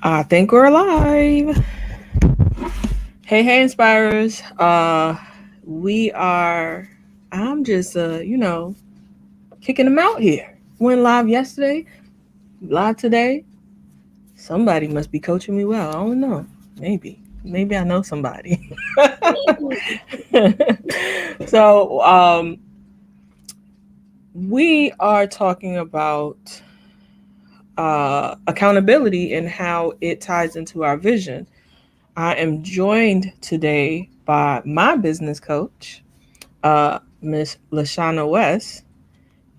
I think we're live. Hey, hey, inspirers. We are. I'm just, kicking them out here. Went live yesterday, live today. Somebody must be coaching me well. I don't know. Maybe I know somebody. so, we are talking about accountability and how it ties into our vision. I am joined today by my business coach, Miss Lashana West,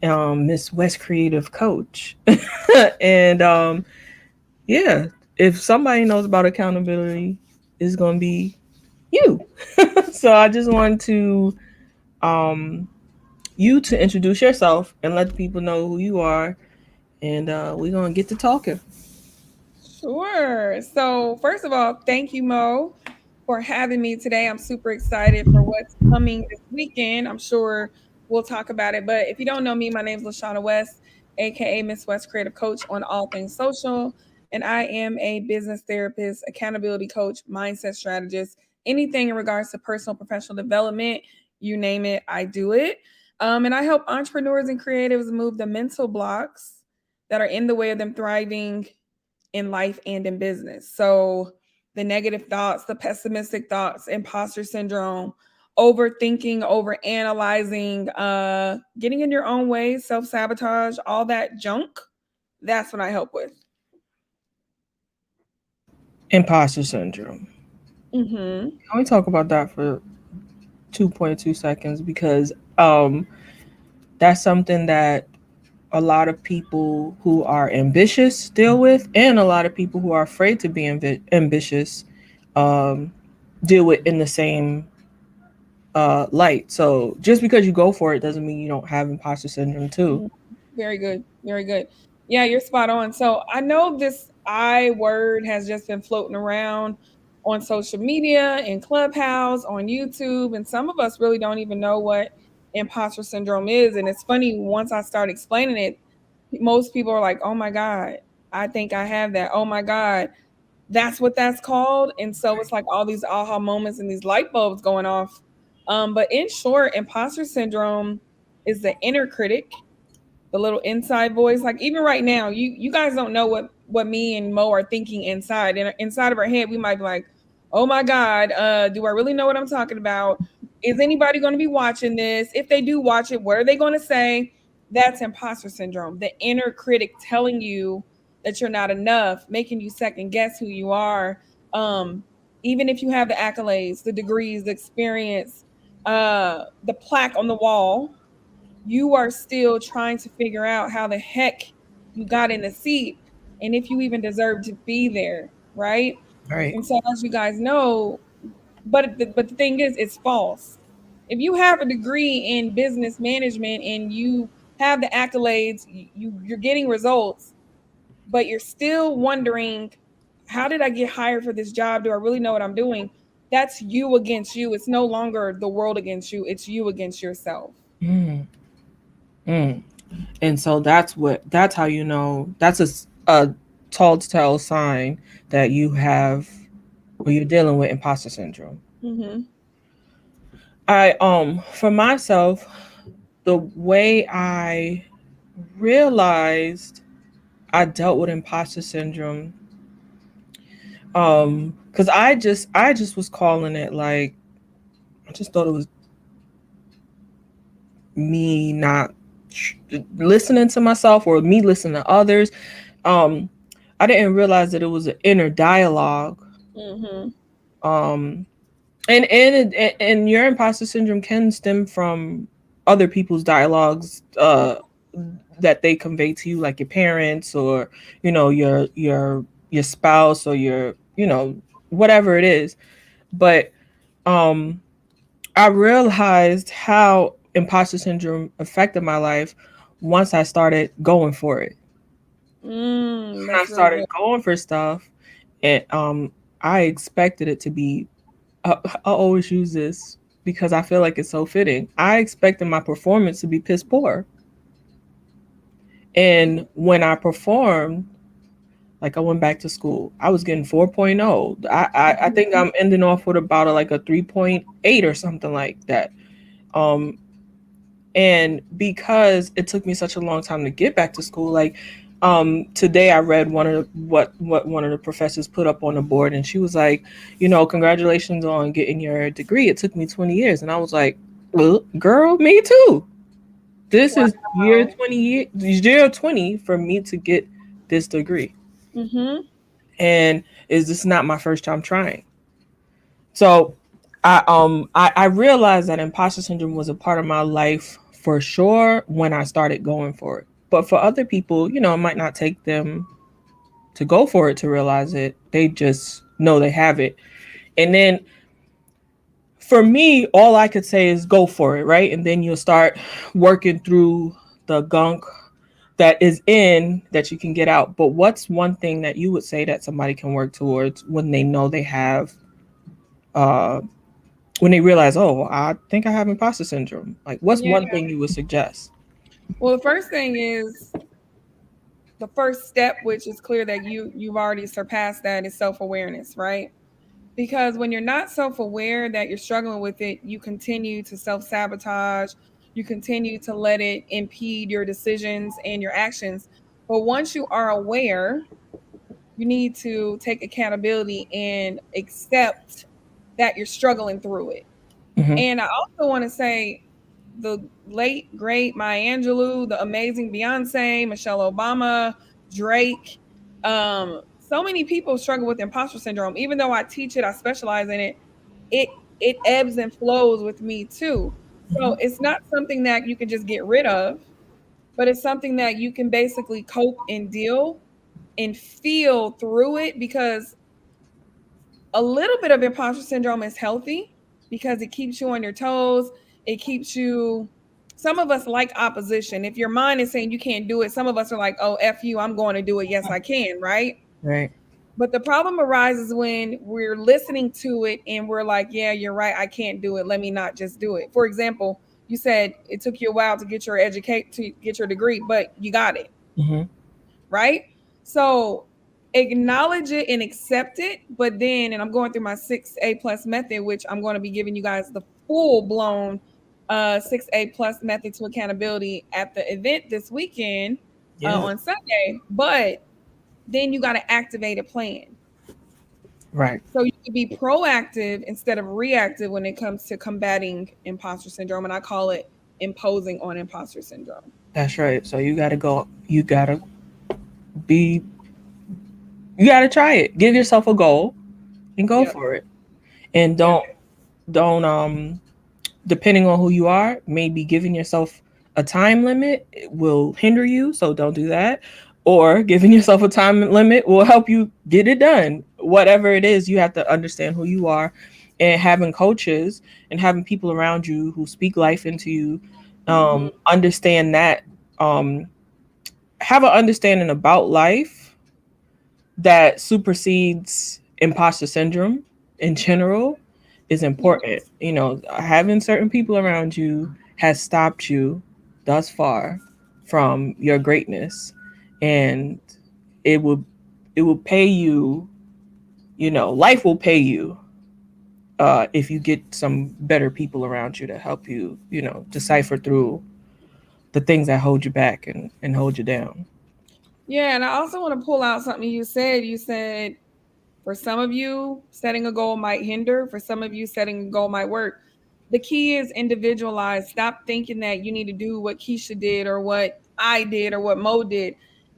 Miss West Creative Coach. and yeah, if somebody knows about accountability, it's going to be you. So I just want to um, you to introduce yourself and let the people know who you are, and we're going to get to talking. Sure. So, first of all, thank you, Mo, for having me today. I'm super excited for what's coming this weekend. I'm sure we'll talk about it. But if you don't know me, my name is Lashana West, aka Miss West Creative Coach on all things social. And I am a business therapist, accountability coach, mindset strategist, anything in regards to personal professional development, you name it, I do it. And I help entrepreneurs and creatives move the mental blocks that are in the way of them thriving in life and in business. So the negative thoughts, the pessimistic thoughts, imposter syndrome, overthinking, over analyzing, getting in your own way, self-sabotage, all that junk, that's what I help with. Imposter syndrome. Mm-hmm. Can we talk about that for 2.2 seconds? Because that's something that a lot of people who are ambitious deal with, and a lot of people who are afraid to be ambitious um, deal with in the same light. So just because you go for it doesn't mean you don't have imposter syndrome too. Mhm. Very good. Very good. Yeah, you're spot on. So I know this I word has just been floating around on social media, in Clubhouse, on YouTube, and some of us really don't even know what imposter syndrome is. And it's funny, once I start explaining it, most people are like, oh my God, I think I have that. Oh my God, that's what that's called. And so it's like all these aha moments and these light bulbs going off. But in short, imposter syndrome is the inner critic, the little inside voice. Like even right now, you guys don't know what me and Mo are thinking inside. And inside of our head, we might be like, "Oh my God, do I really know what I'm talking about? Is anybody going to be watching this? If they do watch it, what are they going to say?" That's imposter syndrome. The inner critic telling you that you're not enough, making you second guess who you are. Um, Even if you have the accolades, the degrees, the experience, the plaque on the wall, you are still trying to figure out how the heck you got in the seat and if you even deserve to be there, right? Right. And so, as you guys know, but the thing is, it's false. If you have a degree in business management and you have the accolades, you're getting results, but you're still wondering, how did I get hired for this job? Do I really know what I'm doing? That's you against you. It's no longer the world against you. It's you against yourself. Mm, mm. And so that's how you know that's a telltale sign that you have or you're dealing with imposter syndrome. Mm-hmm. I for myself, the way I realized I dealt with imposter syndrome, because I just was calling it like I just thought it was me not listening to myself or me listening to others. Um, I didn't realize that it was an inner dialogue. Mm-hmm. Um, and your imposter syndrome can stem from other people's dialogues that they convey to you, like your parents or your spouse or your whatever it is. But um, I realized how imposter syndrome affected my life once I started going for it. When I That's really good. started going for stuff, and I expected it to be. I always use this because I feel like it's so fitting. I expected my performance to be piss poor, and when I performed, Like I went back to school. I was getting 4.0. I think Mhm. I'm ending off with about like a 3.8 or something like that. Um, and because it took me such a long time to get back to school, like today I read what one of the professors put up on the board, and she was like, congratulations on getting your degree. It took me 20 years. And I was like, well, girl, me too. This is Wow. year 20 for me to get this degree. Mm-hmm. And is this not my first time trying? So I realized that imposter syndrome was a part of my life for sure when I started going for it. But for other people, it might not take them to go for it to realize it. They just know they have it. And then for me, all I could say is go for it, right? And then you'll start working through the gunk that is in that you can get out. But what's one thing that you would say that somebody can work towards when they know they have uh when they realize, oh, I think I have imposter syndrome? Like, what's Yeah. one thing you would suggest? Well, the first thing is the first step, which is clear that you've already surpassed that, is self-awareness, right? Because when you're not self-aware that you're struggling with it, you continue to self-sabotage, you continue to let it impede your decisions and your actions. But once you are aware, you need to take accountability and accept that you're struggling through it. Hmm. And I also want to say the late great Maya Angelou, the amazing Beyonce, Michelle Obama, Drake. So many people struggle with imposter syndrome. Even though I teach it, I specialize in it. It it ebbs and flows with me too. So Hmm. it's not something that you can just get rid of, but it's something that you can basically cope and deal and feel through it, because a little bit of imposter syndrome is healthy because it keeps you on your toes. It keeps you, some of us like opposition. If your mind is saying you can't do it, some of us are like, oh, F you, I'm going to do it. Yes, I can, right? Right. But the problem arises when we're listening to it and we're like, yeah, you're right. I can't do it. Let me not just do it. For example, you said it took you a while to get your to get your degree, but you got it, Hmm. right? So acknowledge it and accept it. But then, and I'm going through my 6A plus method, which I'm going to be giving you guys the full blown 6A plus method to accountability at the event this weekend Yeah. on Sunday. But then you got to activate a plan. Right. So you can be proactive instead of reactive when it comes to combating imposter syndrome. And I call it imposing on imposter syndrome. That's right. So you gotta go. Be. You gotta try it. Give yourself a goal and go Yep. for it. And Yep. don't depending on who you are, maybe giving yourself a time limit will hinder you, so don't do that. Or giving yourself a time limit will help you get it done. Whatever it is, you have to understand who you are, and having coaches and having people around you who speak life into you, Hmm. understand that, um, have an understanding about life that supersedes imposter syndrome in general is important. Having certain people around you has stopped you thus far from your greatness, and it will it will pay you. Life will pay you if you get some better people around you to help you. Decipher through the things that hold you back and hold you down. Yeah, and I also want to pull out something you said. You said for some of you, setting a goal might hinder. For some of you, setting a goal might work. The key is individualize. Stop thinking that you need to do what Keisha did or what I did or what Mo did.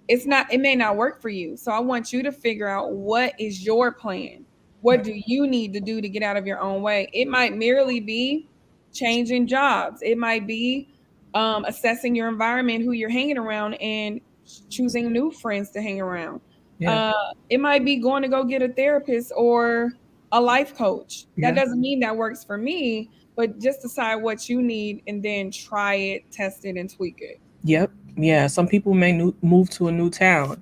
It's not, it may not work for you. So I want you to figure out what is your plan. What do you need to do to get out of your own way? It might merely be changing jobs. It might be assessing your environment, who you're hanging around, and choosing new friends to hang around. Yeah. Uh, it might be going to go get a therapist or a life coach. That Yeah. doesn't mean that works for me, but just decide what you need and then try it, test it, and tweak it. Yep. Yeah. Some people may move to a new town.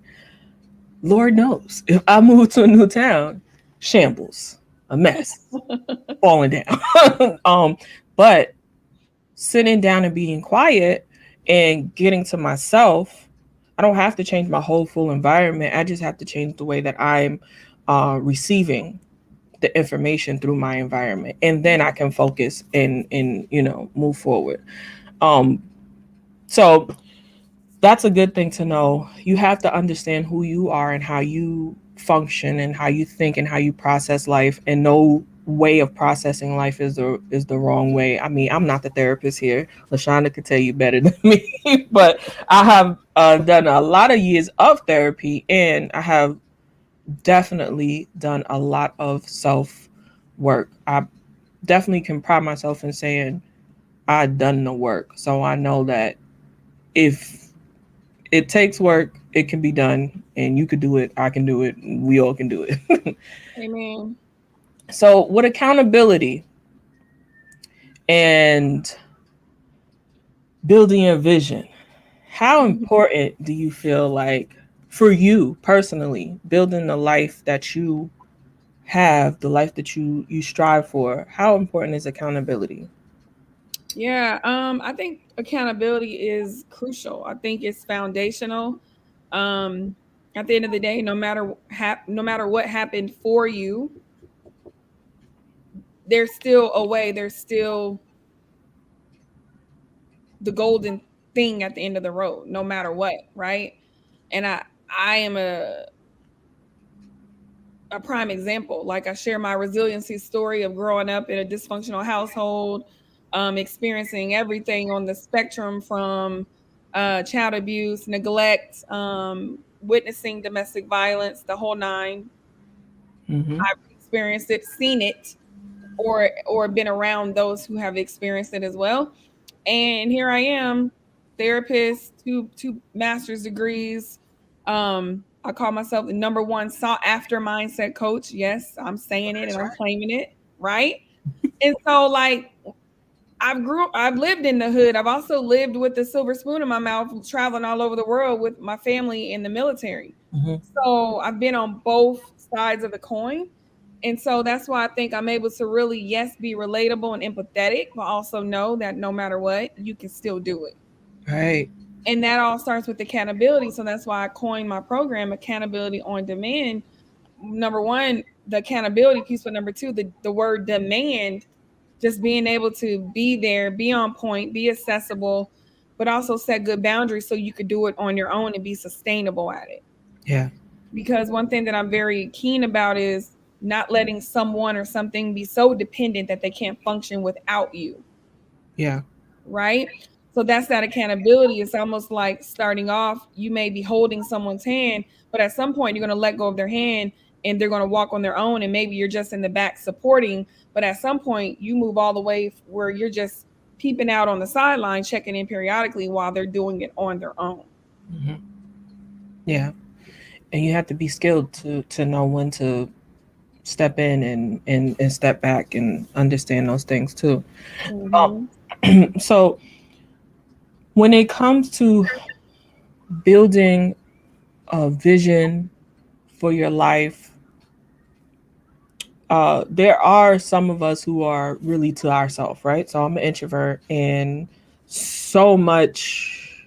Lord knows, if I move to a new town, shambles, a mess, falling down. But sitting down and being quiet and getting to myself, I don't have to change my whole full environment. I just have to change the way that I'm receiving the information through my environment, and then I can focus and move forward. Um, so that's a good thing to know. You have to understand who you are and how you function and how you think and how you process life, and no way of processing life is the wrong way. I mean, I'm not the therapist here. Lashana could tell you better than me, but I have done a lot of years of therapy, and I have definitely done a lot of self work. I definitely can pride myself in saying I've done the work. So I know that if it takes work, it can be done, and you could do it, I can do it, we all can do it. Amen. So, with accountability and building a vision, how Mhm. important do you feel like for you personally, building the life that you have, the life that you strive for? How important is accountability? Yeah, I think accountability is crucial. I think it's foundational. Um, at the end of the day, no matter what happened for you, there's still a way. There's still the golden thing at the end of the road, no matter what, right? And I am a prime example. Like I share my resiliency story of growing up in a dysfunctional household, experiencing everything on the spectrum from child abuse, neglect, witnessing domestic violence, the whole nine. Mm-hmm. I've experienced it, seen it, or been around those who have experienced it as well. And here I am, therapist, two master's degrees. I call myself the number one sought after mindset coach. Yes, I'm saying it and I'm claiming it, right? And so like I've lived in the hood. I've also lived with the silver spoon in my mouth, traveling all over the world with my family in the military. Mm-hmm. So I've been on both sides of the coin. And so that's why I think I'm able to really, yes, be relatable and empathetic, but also know that no matter what, you can still do it. Right. And that all starts with accountability. So that's why I coined my program, Accountability on Demand. Number one, the accountability piece, but number two, the word demand, just being able to be there, be on point, be accessible, but also set good boundaries so you could do it on your own and be sustainable at it. Yeah. Because one thing that I'm very keen about is not letting someone or something be so dependent that they can't function without you, Yeah. right? So that's that accountability. It's almost like starting off, you may be holding someone's hand, but at some point you're going to let go of their hand and they're going to walk on their own. And maybe you're just in the back supporting, but at some point you move all the way where you're just peeping out on the sideline, checking in periodically while they're doing it on their own. Mm-hmm. Yeah. And you have to be skilled to know when to step in and step back and understand those things too. Mm-hmm. So when it comes to building a vision for your life, there are some of us who are really to ourselves, right? So I'm an introvert, and so much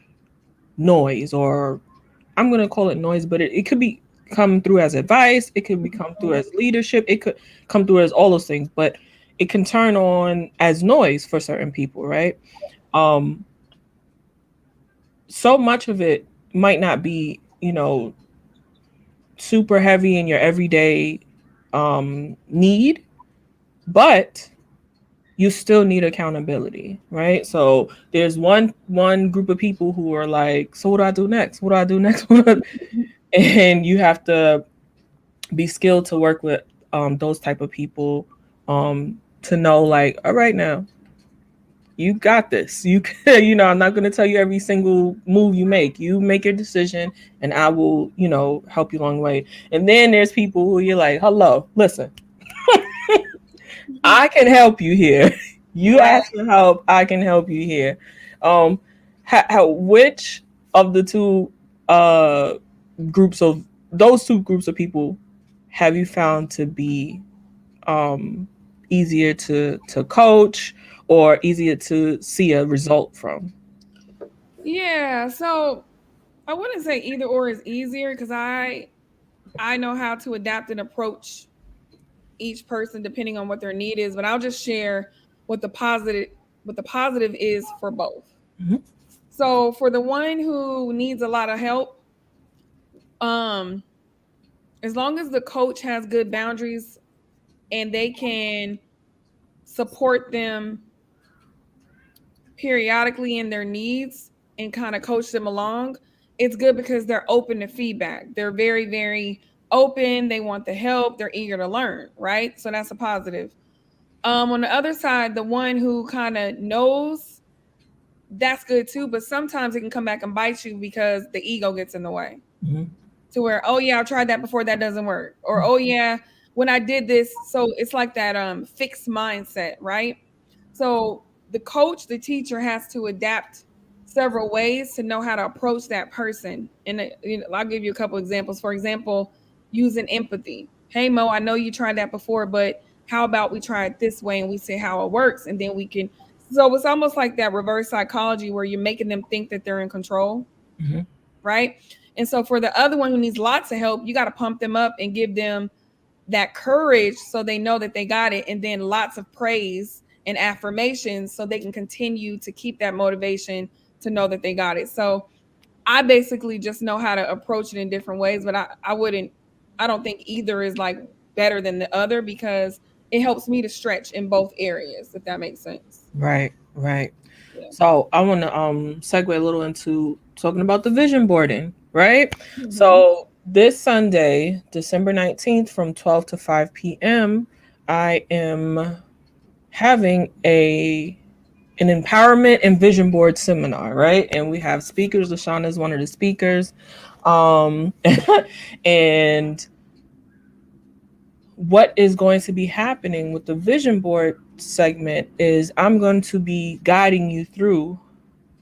noise, or I'm gonna call it noise, but it could be come through as advice, it could be come through as leadership, it could come through as all those things, but it can turn on as noise for certain people, right? Um, so much of it might not be, super heavy in your everyday need, but you still need accountability, right? So there's one group of people who are like, so what do I do next? What do I do next? And you have to be skilled to work with those type of people, to know like, all right, now you got this. You can, I'm not going to tell you every single move you make. You make your decision, and I will, help you along the way. And then there's people who you're like, hello, listen, I can help you here. You Right. ask for help, I can help you here. Um, which of the two uh groups of those two groups of people have you found to be um easier to coach or easier to see a result from? Yeah. So I wouldn't say either or is easier because I know how to adapt and approach each person depending on what their need is, but I'll just share what the positive what the positive is for both. Mhm. So for the one who needs a lot of help, um, as long as the coach has good boundaries and they can support them periodically in their needs and kind of coach them along, it's good because they're open to feedback. They're very, very open. They want the help. They're eager to learn, right? So that's a positive. On the other side, the one who kind of knows, that's good too, but sometimes it can come back and bite you because the ego gets in the way. Mhm. To where, oh yeah, I tried that before, that doesn't work. Or oh yeah, when I did this, so it's like that fixed mindset, right? So the coach, the teacher has to adapt several ways to know how to approach that person. And I'll give you a couple examples. For example, using empathy. Hey Mo, I know you tried that before, but how about we try it this way and we see how it works, and then we can. So it's almost like that reverse psychology where you're making them think that they're in control, Mhm. right? And so for the other one who needs lots of help, you got to pump them up and give them that courage so they know that they got it, and then lots of praise and affirmations so they can continue to keep that motivation to know that they got it. So I basically just know how to approach it in different ways, but I don't think either is like better than the other because it helps me to stretch in both areas, if that makes sense. Right, right. Yeah. So I want to segue a little into talking about the vision boarding, right? Mm-hmm. So this Sunday, December 19th from 12 to 5 p.m., I am having a an empowerment and vision board seminar, right? And we have speakers. Lashana is one of the speakers. Um and what is going to be happening with the vision board segment is I'm going to be guiding you through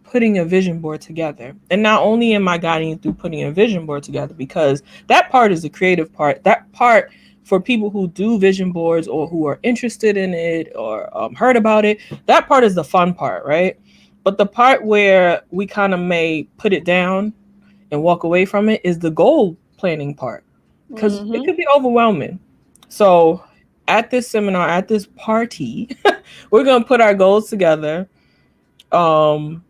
putting a vision board together. And not only am I guiding you through putting a vision board together, because that part is the creative part. That part for people who do vision boards or who are interested in it or heard about it, that part is the fun part, right? But the part where we kind of may put it down and walk away from it is the goal planning part, because it Mm-hmm. could be overwhelming. So at this seminar, at this party, we're going to put our goals together. Um,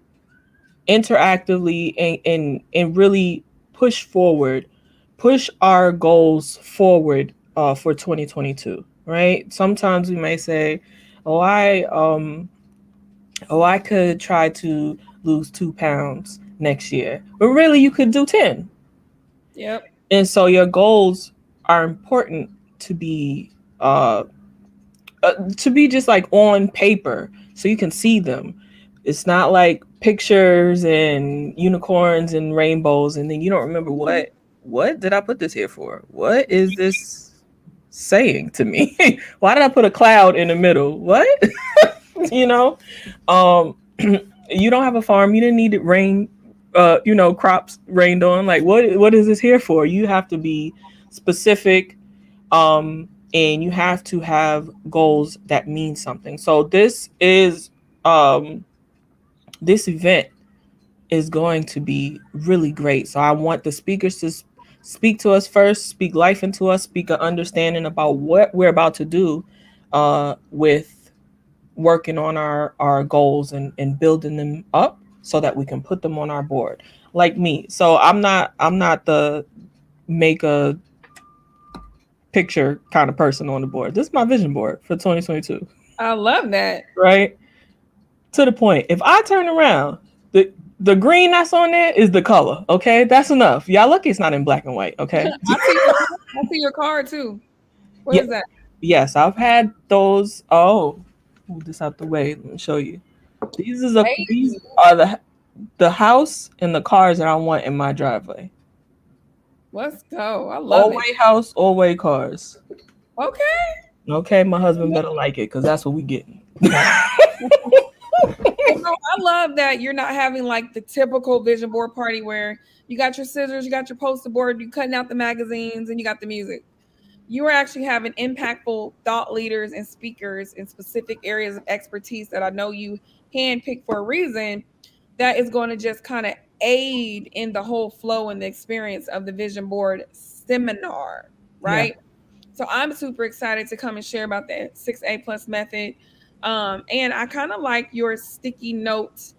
Interactively and really push our goals forward for 2022, right? Sometimes we may say, oh I could try to lose 2 pounds next year, but really you could do 10. Yep. And so your goals are important to be uh just like on paper so you can see them. It's not like pictures and unicorns and rainbows and then you don't remember what did I put this here for? What is this saying to me? Why did I put a cloud in the middle? What? you know? Um you don't have a farm, you didn't need it rain crops rained on. Like what is this here for? You have to be specific, and you have to have goals that mean something. So um this event is going to be really great. So I want the speakers to speak to us first, speak life into us, speak an understanding about what we're about to do with working on our goals and building them up so that we can put them on our board. Like me. So I'm not the make a picture kind of person on the board. This is my vision board for 2022, I love that. right? To the point. If I turn around, the green that's on there is the color. Okay, that's enough. Y'all lucky it's not in black and white. Okay. I see your card too. What Yeah. is that? Yes, I've had those. Oh, move this out the way. Let me show you. These Hey, are the house and the cars that I want in my driveway. let's go. I love All it. way house, all way cars. Okay. Okay, my husband better like it because that's what we getting. Well, no, I love that you're not having like the typical vision board party where you got your scissors, you got your poster board, you cutting out the magazines, and you got the music. You are actually having impactful thought leaders and speakers in specific areas of expertise that I know you handpicked for a reason that is going to just kind of aid in the whole flow and the experience of the vision board seminar, Yeah. right? So I'm super excited to come and share about the 6A plus method. And I kind of like your sticky note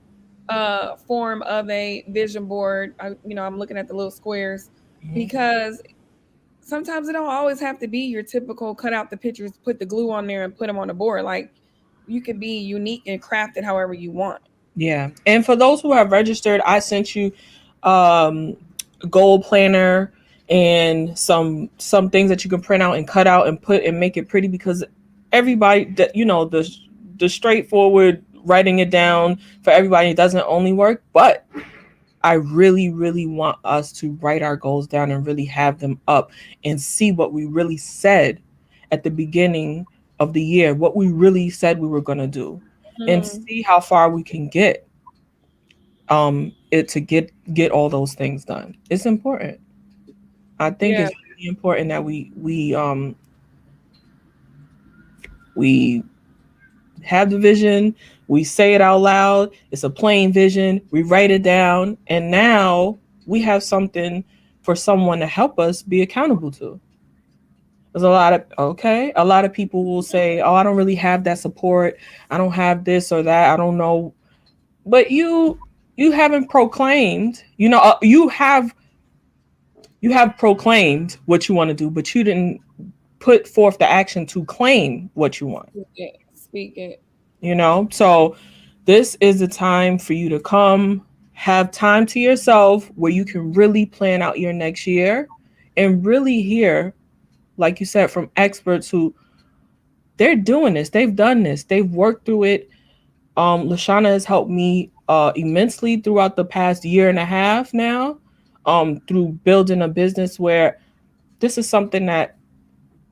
form of a vision board. I'm looking at the little squares Mhm. because sometimes it don't always have to be your typical cut out the pictures, put the glue on there and put them on the board. Like you could be unique and craft it however you want. Yeah. And for those who have registered, I sent you um goal planner and some things that you can print out and cut out and put and make it pretty, because everybody that the straightforward writing it down for everybody doesn't only work, but I really, really want us to write our goals down and really have them up and see what we really said at the beginning of the year, what we really said we were going to do, and Mm, see how far we can get it to get all those things done. It's important. I think yeah, it's really important that we have the vision, we say it out loud, it's a plain vision, we write it down, and now we have something for someone to help us be accountable to. There's a lot of people will say, "Oh, I don't really have that support. I don't have this or that. I don't know." But you haven't proclaimed, you have proclaimed what you want to do, but you didn't put forth the action to claim what you want. speak it, speak it. So this is the time for you to come have time to yourself where you can really plan out your next year and really hear, like you said, from experts who they're doing this, they've done this, they've worked through it. Lashana has helped me immensely throughout the past year and a half now, through building a business where this is something that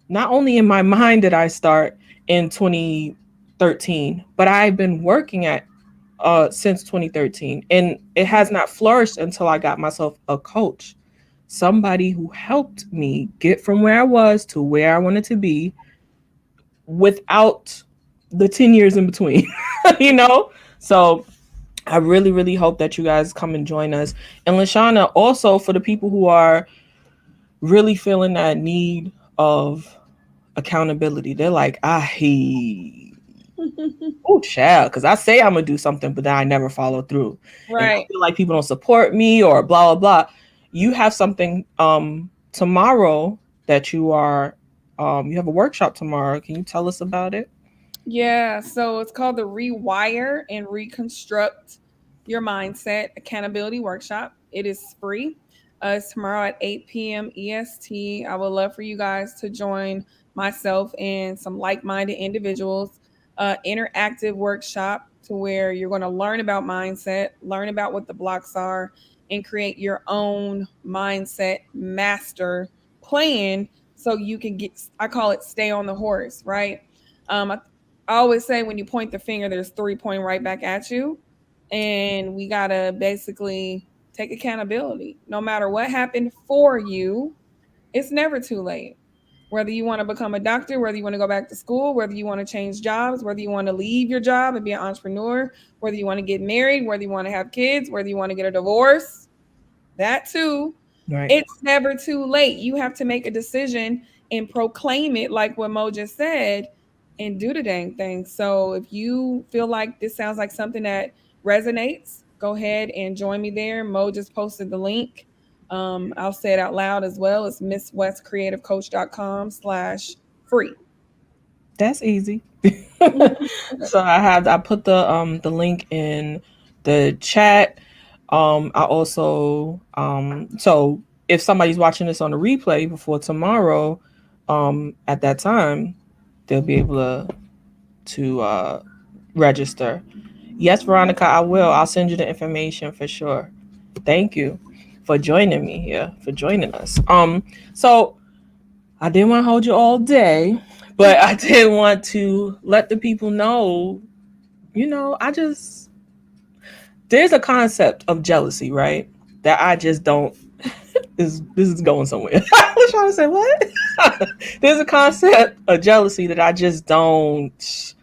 not only in my mind did I start in 2013, but I've been working at since 2013, and it has not flourished until I got myself a coach, somebody who helped me get from where I was to where I wanted to be without the 10 years in between. you know so I really, really hope that you guys come and join us. And Lashana, also for the people who are really feeling that need of accountability, they're like, oh, child, because I say I'm gonna do something, but then I never follow through, and I Right. feel like people don't support me or blah blah blah. You have something tomorrow that you have a workshop tomorrow. Can you tell us about it? Yeah, so it's called the Rewire and Reconstruct Your Mindset Accountability Workshop. It is free. It's tomorrow at 8 p.m. EST. I would love for you guys to join myself and some like minded individuals. Interactive workshop to where you're going to learn about mindset, learn about what the blocks are, and create your own mindset master plan so you can I call it stay on the horse, right? I always say when you point the finger, there's three pointing right back at you. And we got to basically take accountability. No matter what happened for you, it's never too late. Whether you want to become a doctor, whether you want to go back to school, whether you want to change jobs, whether you want to leave your job and be an entrepreneur, whether you want to get married, whether you want to have kids, whether you want to get a divorce, that too, Right. it's never too late. You have to make a decision and proclaim it, like what Mo just said, and do the dang thing. So if you feel like this sounds like something that resonates, go ahead and join me there. Mo just posted the link. I'll say it out loud as well. It's misswestcreativecoach.com/free. That's easy. So I put the link in the chat. I also so if somebody's watching this on the replay before tomorrow, at that time, they'll be able to register. Yes, Veronica, I will. I'll send you the information for sure. Thank you for joining me here, for joining us. So I didn't want to hold you all day, but I did want to let the people know, I just, there's a concept of jealousy, right? That I just don't, this is going somewhere. I was trying to say, what? There's a concept of jealousy that I just don't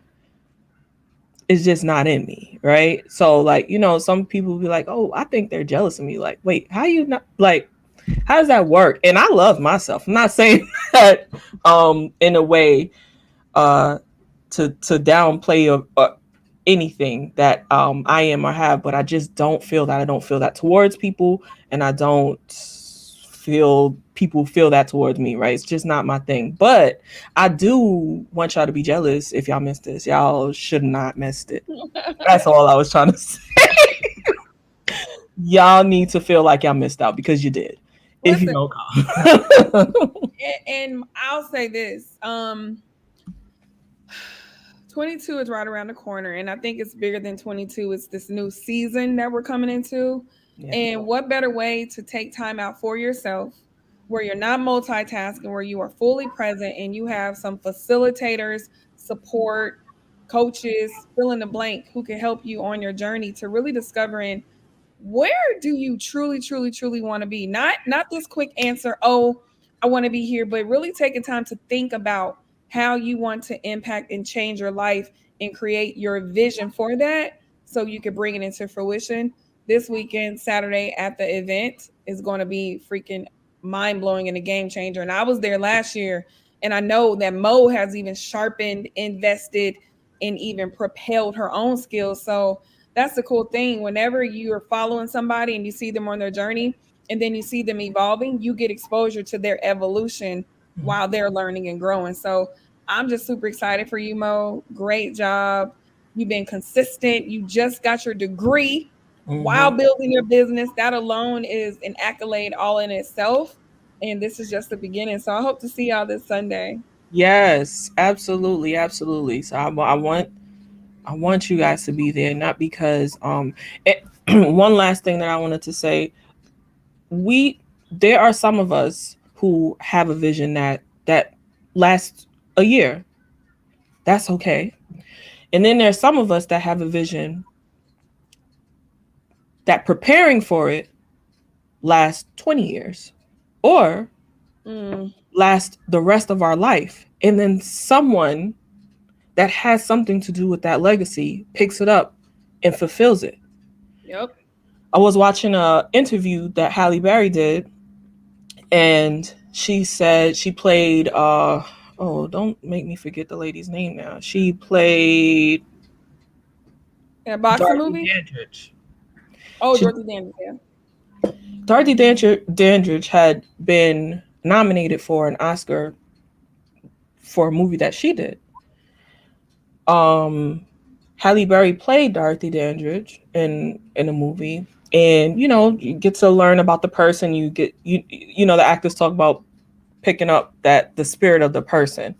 it's just not in me, right? So like, some people be like, "Oh, I think they're jealous of me." Like, wait, how you not like? How does that work? And I love myself. I'm not saying that in a way uh to downplay or anything that I am or have, but I just don't feel that. I don't feel that towards people, and I don't feel people feel that towards me, right? It's just not my thing. But I do want y'all to be jealous if y'all missed this. Y'all should not missed it. That's all I was trying to say. Y'all need to feel like y'all missed out because you did. If you Listen, don't come. and I'll say this. 22 is right around the corner, and I think it's bigger than 22. It's this new season that we're coming into. Yeah. And what better way to take time out for yourself where you're not multitasking, where you are fully present and you have some facilitators, support, coaches, fill in the blank who can help you on your journey to really discovering where do you truly, truly, truly want to be? Not this quick answer, oh, I want to be here, but really taking time to think about how you want to impact and change your life and create your vision for that so you can bring it into fruition. This weekend, Saturday at the event is going to be freaking mind blowing and a game changer. And I was there last year, and I know that Mo has even sharpened, invested, and even propelled her own skills. So that's the cool thing. Whenever you are following somebody and you see them on their journey and then you see them evolving, you get exposure to their evolution while they're learning and growing. So I'm just super excited for you, Mo. Great job. You've been consistent. You just got your degree while Mm-hmm. building your business. That alone is an accolade all in itself. And this is just the beginning. So I hope to see y'all this Sunday. Yes, absolutely, absolutely. So I want you guys to be there, not because one last thing that I wanted to say, we there are some of us who have a vision that lasts a year. That's okay. And then there's some of us that have a vision that preparing for it lasts 20 years or Mm, last the rest of our life. And then someone that has something to do with that legacy picks it up and fulfills it. yep. I was watching a interview that Halle Berry did, and she said she played oh, don't make me forget the lady's name now. She played A boxing Dorothy movie? Dandridge. Oh, She Dorothy Dandridge. Yeah. Dorothy Dandridge had been nominated for an Oscar for a movie that she did. Um Halle Berry played Dorothy Dandridge in a movie, and you get to learn about the person. The actors talk about picking up that the spirit of the person.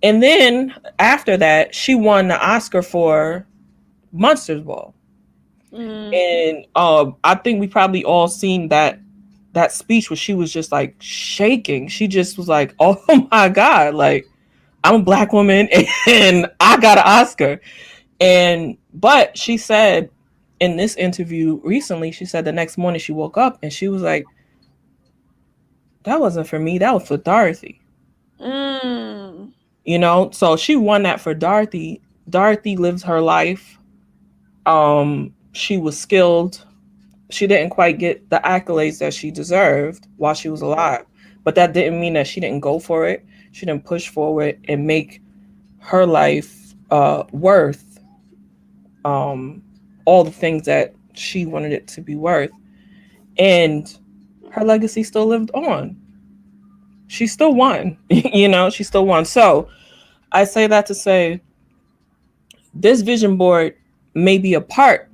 And then after that, she won the Oscar for Monsters Ball. Mm, And I think we probably all seen that speech where she was just like shaking. She just was like, "Oh my god, like I'm a black woman and I got an Oscar." And but she said in this interview recently, she said the next morning she woke up and she was like, "That wasn't for me. That was for Dorothy." mm. So she won that for Dorothy. Dorothy lived her life. She was skilled. She didn't quite get the accolades that she deserved while she was alive, but that didn't mean that she didn't go for it. She didn't push forward and make her life worth um, all the things that she wanted it to be worth. And her legacy still lived on. She still won. She still won. So I say that to say this vision board may be a part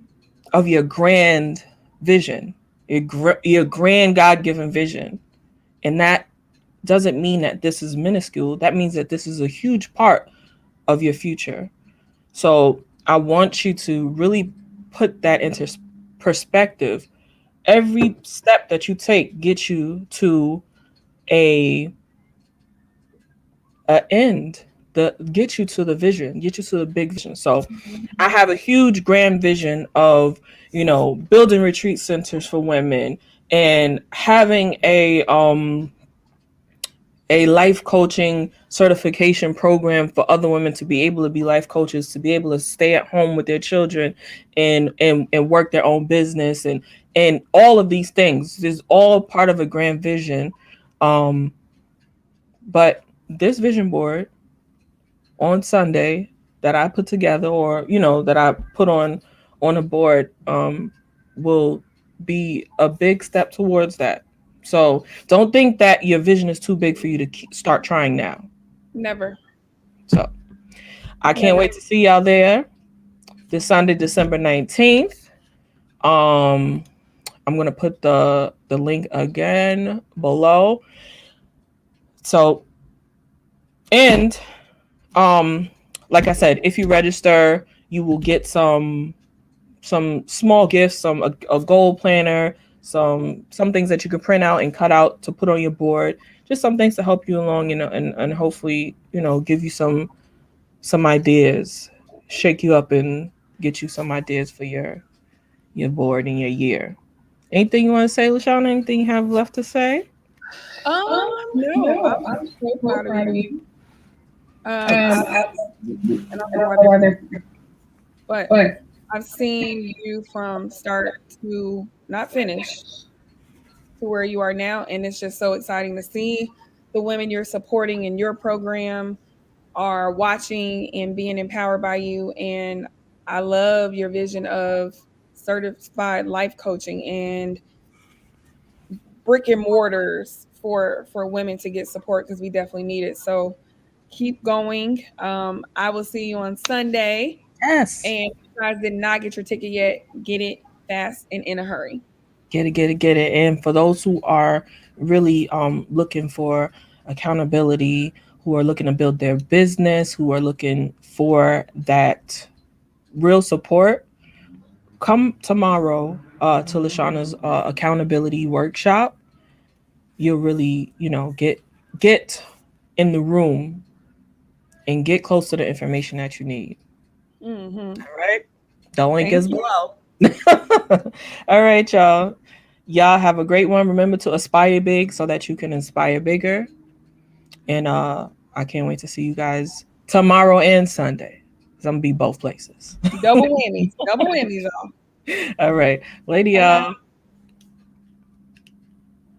of your grand vision, your grand God given vision. And that doesn't mean that this is minuscule. That means that this is a huge part of your future. So I want you to really put that into perspective. Every step that you take gets you to a end, the get you to the vision, get you to the big vision. So I have a huge grand vision of, building retreat centers for women and having a life coaching certification program for other women to be able to be life coaches, to be able to stay at home with their children and work their own business and all of these things. This is all part of a grand vision. Um, but this vision board on Sunday that I put together, or that I put on a board, will be a big step towards that. So don't think that your vision is too big for you to start trying now. Never. So I can't Never. wait to see y'all there this Sunday, December 19th. Um, I'm gonna put the link again below. So, and like I said, if you register, you will get some small gifts, a goal planner, some things that you can print out and cut out to put on your board. Just some things to help you along, and hopefully, give you some ideas, shake you up and get you some ideas for your board and your year. Anything you want to say, Lashana? Anything you have left to say? No, I'm No, I'm so so proud of proud of you. you. I I, and I don't and know I why don't know why they're, but but I've seen you from start to not finish to where you are now, and it's just so exciting to see the women you're supporting in your program are watching and being empowered by you. And I love your vision of certified life coaching and brick and mortars for women to get support because we definitely need it. So keep going. I will see you on Sunday. Yes. And if you guys did not get your ticket yet, get it fast and in a hurry. Get it, get it, get it. And for those who are really looking for accountability, who are looking to build their business, who are looking for that real support, come tomorrow to Lashana's accountability workshop. You'll really, get in the room and get close to the information that you need. Mm-hmm. All right. The link Thank is you. below. All right, y'all. Y'all have a great one. Remember to aspire big so that you can inspire bigger. And I can't wait to see you guys tomorrow and Sunday. 'Cause I'm gonna be both places. Double whammies. Double whammies, y'all. All right. Lady Bye. y'all.